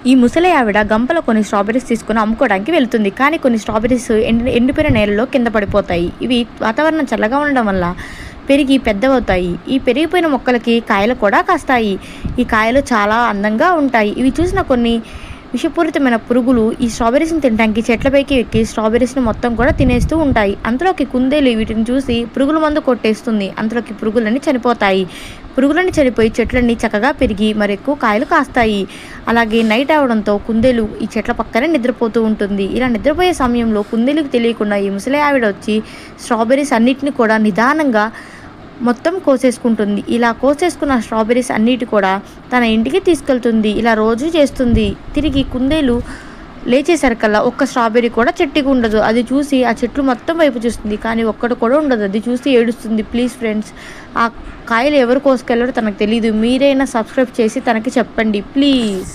ఈ ముసలి ఆవిడ గంపలో కొన్ని స్ట్రాబెర్రీస్ తీసుకుని అమ్ముకోవడానికి వెళ్తుంది. కానీ కొన్ని స్ట్రాబెర్రీస్ ఎండిపోయిన నేలలో కింద పడిపోతాయి. ఇవి వాతావరణం చల్లగా ఉండడం వల్ల పెరిగి పెద్దవవుతాయి. ఈ పెరిగిపోయిన మొక్కలకి కాయలు కూడా కాస్తాయి. ఈ కాయలు చాలా అందంగా ఉంటాయి. ఇవి చూసిన కొన్ని విషపూరితమైన పురుగులు ఈ స్ట్రాబెర్రీస్ని తినడానికి చెట్లపైకి ఎక్కి స్ట్రాబెర్రీస్ని మొత్తం కూడా తినేస్తూ ఉంటాయి. అంతలోకి కుందేలు వీటిని చూసి పురుగుల మందు కొట్టేస్తుంది. అంతలోకి పురుగులన్నీ చనిపోతాయి. పురుగులన్నీ చనిపోయి చెట్లన్నీ చక్కగా పెరిగి మరెక్కువ కాయలు కాస్తాయి. అలాగే నైట్ అవడంతో కుందేలు ఈ చెట్ల పక్కనే నిద్రపోతూ ఉంటుంది. ఇలా నిద్రపోయే సమయంలో కుందేలుకి తెలియకుండా ఈ ముసలి ఆవిడ వచ్చి స్ట్రాబెర్రీస్ అన్నిటిని కూడా నిదానంగా మొత్తం కోసేసుకుంటుంది. ఇలా కోసేసుకున్న స్ట్రాబెర్రీస్ అన్నిటి కూడా తన ఇంటికి తీసుకెళ్తుంది. ఇలా రోజు చేస్తుంది. తిరిగి కుందేలు లేచేసరికల్లా ఒక్క స్ట్రాబెర్రీ కూడా చెట్టుకి ఉండదు. అది చూసి ఆ చెట్లు మొత్తం వైపు చూస్తుంది, కానీ ఒక్కటి కూడా ఉండదు. అది చూసి ఏడుస్తుంది. ప్లీజ్ ఫ్రెండ్స్, ఆ కాయలు ఎవరు కోసుకెళ్ళారో తనకు తెలియదు. మీరైనా సబ్స్క్రైబ్ చేసి తనకి చెప్పండి ప్లీజ్.